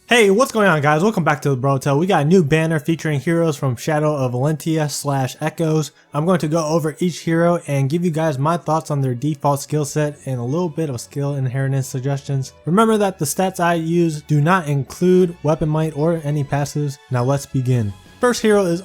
Hey, what's going on, guys? Welcome back to the Brotel. We got a new banner featuring heroes from Shadow of Valentia / Echoes. I'm going to go over each hero and give you guys my thoughts on their default skill set and a little bit of skill inheritance suggestions. Remember that the stats I use do not include weapon might or any passives. Now let's begin. First hero is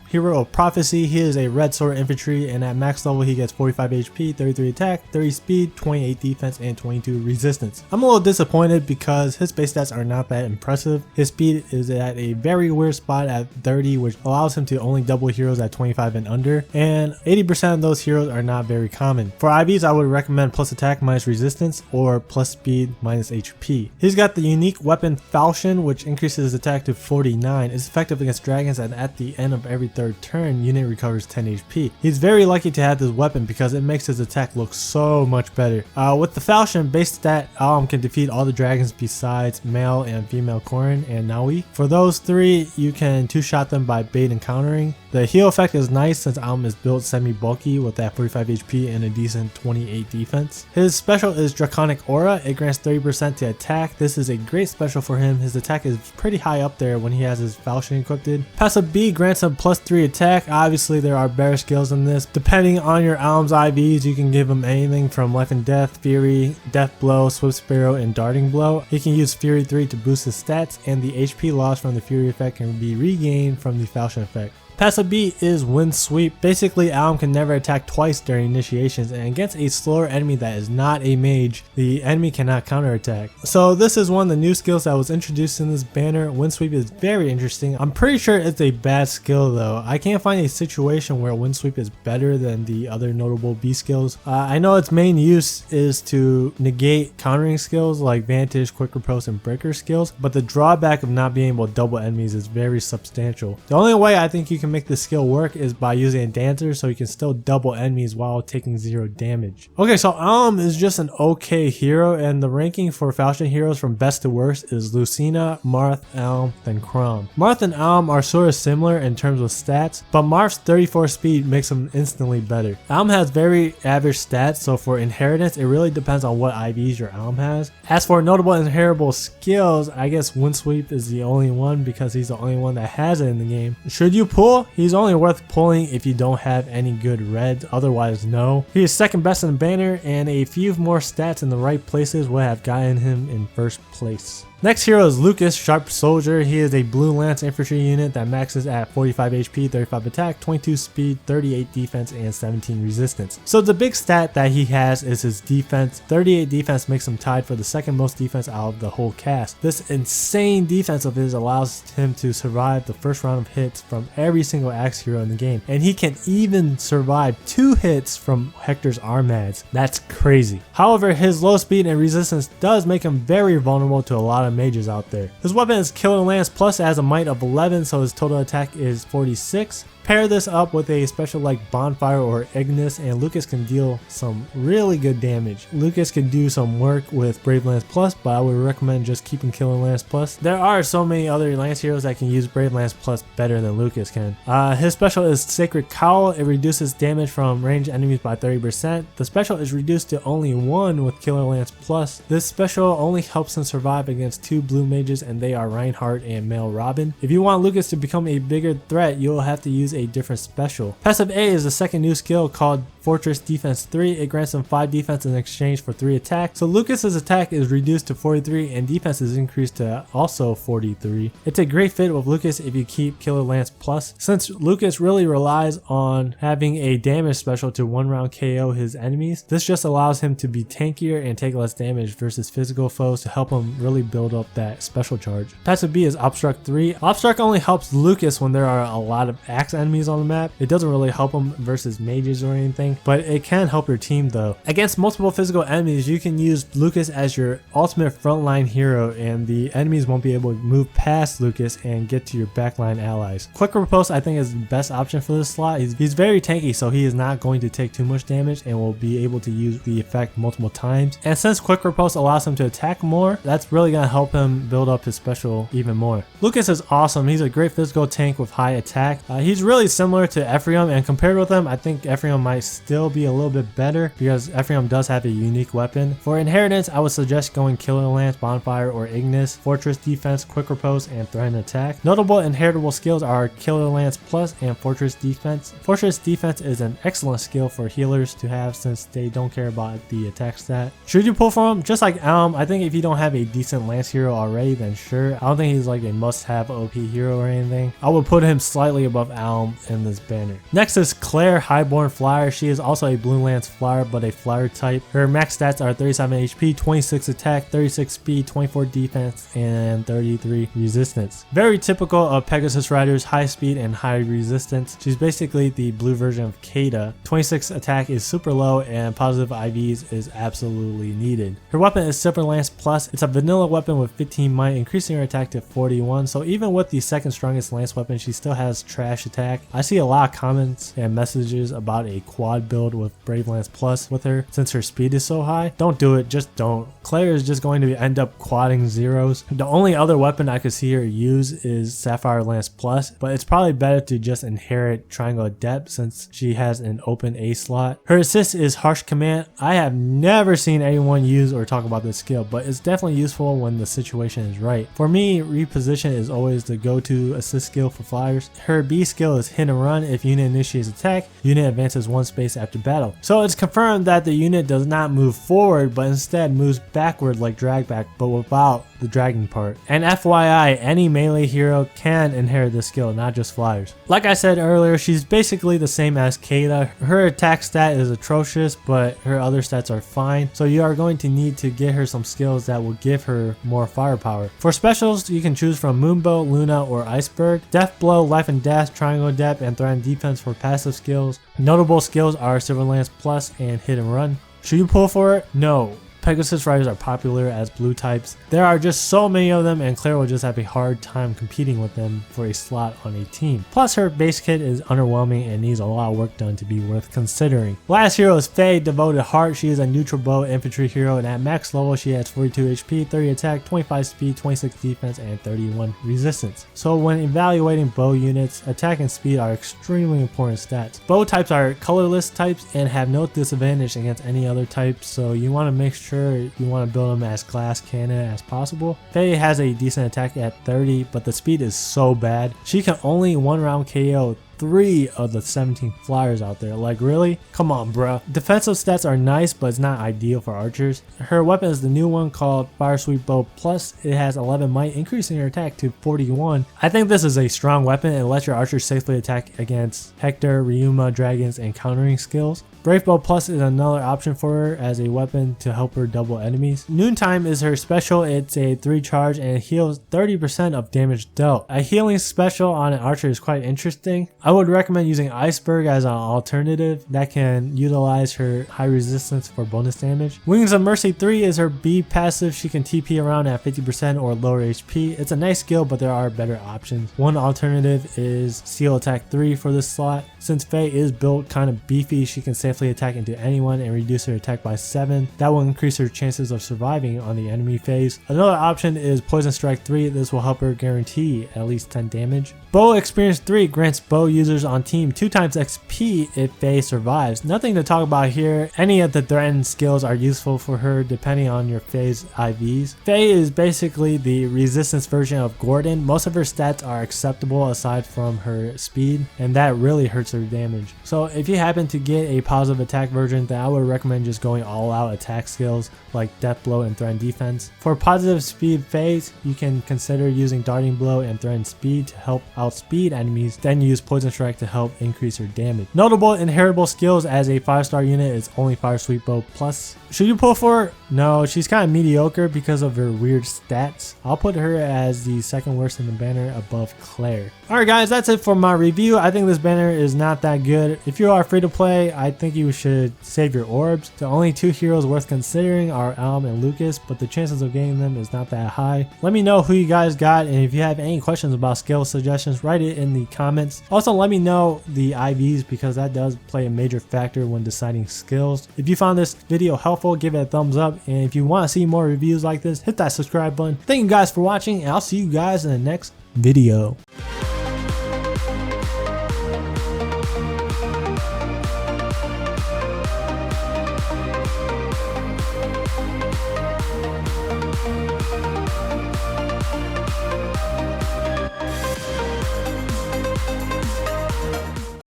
Hero of Prophecy. He is a red sword infantry, and at max level he gets 45 HP, 33 attack, 30 speed, 28 defense, and 22 resistance. I'm a little disappointed because his base stats are not that impressive. His speed is at a very weird spot at 30, which allows him to only double heroes at 25 and under, and 80% of those heroes are not very common. For IVs, I would recommend plus attack minus resistance or plus speed minus HP. He's got the unique weapon Falchion, which increases his attack to 49. It's effective against dragons, and at the end of every third turn, unit recovers 10 HP. He's very lucky to have this weapon because it makes his attack look so much better. With the Falchion, base stat can defeat all the dragons besides male and female Korin and Naui. For those three, you can two-shot them by bait and countering. The heal effect is nice since is built semi-bulky with that 45 HP and a decent 28 defense. His special is Draconic Aura. It grants 30% to attack. This is a great special for him. His attack is pretty high up there when he has his Falchion equipped. Passive B grants him plus 3 attack. Obviously there are better skills in this. Depending on your Alm's IVs, you can give him anything from Life and Death, Fury, Death Blow, Swift Sparrow, and Darting Blow. He can use Fury 3 to boost his stats, and the HP loss from the Fury effect can be regained from the Falchion effect. Passive B is Wind Sweep. Basically, Alm can never attack twice during initiations, and against a slower enemy that is not a mage, the enemy cannot counterattack. So this is one of the new skills that was introduced in this banner. Wind Sweep is very interesting. I'm pretty sure it's a bad skill though. I can't find a situation where Wind Sweep is better than the other notable B skills. I know its main use is to negate countering skills like Vantage, Quick Riposte, and Breaker skills, but the drawback of not being able to double enemies is very substantial. The only way I think you can make this skill work is by using a dancer so you can still double enemies while taking 0 damage. Okay, so Alm is just an okay hero, and the ranking for Falchion heroes from best to worst is Lucina, Marth, Alm, then Chrom. Marth and Alm are sort of similar in terms of stats, but Marth's 34 speed makes him instantly better. Alm has very average stats, so for inheritance it really depends on what IVs your Alm has. As for notable inheritable skills, I guess Wind Sweep is the only one because he's the only one that has it in the game. Should you pull? He's only worth pulling if you don't have any good reds, otherwise no. He is second best in the banner, and a few more stats in the right places would have gotten him in first place. Next hero is Lukas, Sharpe Soldier. He is a blue lance infantry unit that maxes at 45 HP, 35 attack, 22 speed, 38 defense, and 17 resistance. So the big stat that he has is his defense. 38 defense makes him tied for the second most defense out of the whole cast. This insane defense of his allows him to survive the first round of hits from every single axe hero in the game, and he can even survive 2 hits from Hector's Armads. That's crazy. However, his low speed and resistance does make him very vulnerable to a lot of mages out there. His weapon is Killer Lance plus has a might of 11, so his total attack is 46. Pair this up with a special like Bonfire or Ignis, and Lukas can deal some really good damage. Lukas can do some work with Brave Lance plus, but I would recommend just keeping Killer Lance plus. There are so many other Lance heroes that can use Brave Lance plus better than Lukas can. His special is Sacred Cowl. It reduces damage from ranged enemies by 30%. The special is reduced to only 1 with Killer Lance plus. This special only helps him survive against 2 blue mages, and they are Reinhardt and Male Robin. If you want Lukas to become a bigger threat, you'll have to use a different special. Passive A is the second new skill called Fortress Defense 3. It grants him 5 defense in exchange for 3 attack. So Lukas's attack is reduced to 43 and defense is increased to also 43. It's a great fit with Lukas if you keep Killer Lance plus, since Lukas really relies on having a damage special to 1-round KO his enemies. This just allows him to be tankier and take less damage versus physical foes to help him really build up that special charge. Passive B is Obstruct 3. Obstruct only helps Lukas when there are a lot of axe enemies on the map. It doesn't really help him versus mages or anything, but it can help your team though. Against multiple physical enemies, you can use Lukas as your ultimate frontline hero, and the enemies won't be able to move past Lukas and get to your backline allies. Quick Riposte I think is the best option for this slot. He's very tanky, so he is not going to take too much damage and will be able to use the effect multiple times. And since Quick Riposte allows him to attack more, that's really going to help him build up his special even more. Lukas is awesome. He's a great physical tank with high attack. He's really similar to Ephraim, and compared with him, I think Ephraim might still be a little bit better because Ephraim does have a unique weapon. For inheritance, I would suggest going Killer Lance, Bonfire, or Ignis, Fortress Defense, Quick Riposte, and Threaten Attack. Notable inheritable skills are Killer Lance Plus and Fortress Defense. Fortress Defense is an excellent skill for healers to have since they don't care about the attack stat. Should you pull from him? Just like Elm, I think if you don't have a decent Lance hero already, then sure. I don't think he's like a must-have OP hero or anything. I would put him slightly above Elm in this banner. Next is Clair, Highborn Flyer. She is also a Blue Lance Flyer, but a Flyer type. Her max stats are 37 HP, 26 attack, 36 speed, 24 defense, and 33 resistance. Very typical of Pegasus Riders, high speed and high resistance. She's basically the blue version of Kada. 26 attack is super low and positive IVs is absolutely needed. Her weapon is Silver Lance Plus. It's a vanilla weapon with 15 might, increasing her attack to 41. So even with the second strongest lance weapon, she still has trash attack. I see a lot of comments and messages about a quad build with Brave Lance Plus with her since her speed is so high. Don't do it, just don't. Clair is just going to end up quadding zeros. The only other weapon I could see her use is Sapphire Lance Plus, but it's probably better to just inherit Triangle Adept since she has an open A slot. Her assist is Harsh Command. I have never seen anyone use or talk about this skill, but it's definitely useful when the situation is right. For me, reposition is always the go-to assist skill for flyers. Her B skill is Hit and Run. If unit initiates attack, unit advances one space after battle. So it's confirmed that the unit does not move forward, but instead moves backward like drag back, but without the dragging part. And FYI, any melee hero can inherit this skill, not just flyers. Like I said earlier, she's basically the same as Kada. Her attack stat is atrocious, but her other stats are fine. So you are going to need to get her some skills that will give her more firepower. For specials, you can choose from Moonbow, Luna, or Iceberg. Death Blow, Life and Death, Triangle Adept, and Threaten Defense for passive skills. Notable skills are Silver Lance Plus and Hit and Run. Should you pull for it? No. Pegasus Riders are popular as blue types. There are just so many of them, and Clair will just have a hard time competing with them for a slot on a team. Plus her base kit is underwhelming and needs a lot of work done to be worth considering. Last hero is Faye, Devoted Heart. She is a neutral bow infantry hero, and at max level she has 42 HP, 30 attack, 25 speed, 26 defense, and 31 resistance. So when evaluating bow units, attack and speed are extremely important stats. Bow types are colorless types and have no disadvantage against any other type, so you want to make sure you want to build them as glass cannon as possible. Faye has a decent attack at 30, but the speed is so bad. She can only one round KO 3 of the 17 flyers out there. Like, really? Come on, bruh. Defensive stats are nice, but it's not ideal for archers. Her weapon is the new one called Fire Sweep Bow Plus. It has 11 might, increasing her attack to 41. I think this is a strong weapon and lets your archers safely attack against Hector, Ryuma, dragons, and countering skills. Brave Bow Plus is another option for her as a weapon to help her double enemies. Noontime is her special. It's a 3 charge and heals 30% of damage dealt. A healing special on an archer is quite interesting. I would recommend using Iceberg as an alternative that can utilize her high resistance for bonus damage. Wings of Mercy 3 is her B passive. She can TP around at 50% or lower HP. It's a nice skill, but there are better options. One alternative is Seal Attack 3 for this slot. Since Faye is built kind of beefy, she can safely attack into anyone and reduce her attack by 7. That will increase her chances of surviving on the enemy phase. Another option is Poison Strike 3. This will help her guarantee at least 10 damage. Bow Experience 3 grants bow users on team 2 times XP if Faye survives. Nothing to talk about here. Any of the threatened skills are useful for her depending on your Faye's IVs. Faye is basically the resistance version of Gordon. Most of her stats are acceptable aside from her speed, and that really hurts her damage. So if you happen to get a positive attack version, then I would recommend just going all out attack skills like Death Blow and Threaten Defense. For positive speed phase, you can consider using Darting Blow and Threaten Speed to help outspeed enemies, then use Poison Strike to help increase her damage. Notable inheritable skills as a 5-star unit is only Fire Sweep Bow Plus. Should you pull for her? No, she's kind of mediocre because of her weird stats. I'll put her as the second worst in the banner above Clair. Alright guys, that's it for my review. I think this banner is not that good. If you are free to play, I think you should save your orbs. The only 2 heroes worth considering are Elm and Lukas, but the chances of getting them is not that high. Let me know who you guys got, and if you have any questions about skill suggestions, write it in the comments. Also Also, let me know the IVs because that does play a major factor when deciding skills. If you found this video helpful, give it a thumbs up. And if you want to see more reviews like this, hit that subscribe button. Thank you guys for watching, and I'll see you guys in the next video.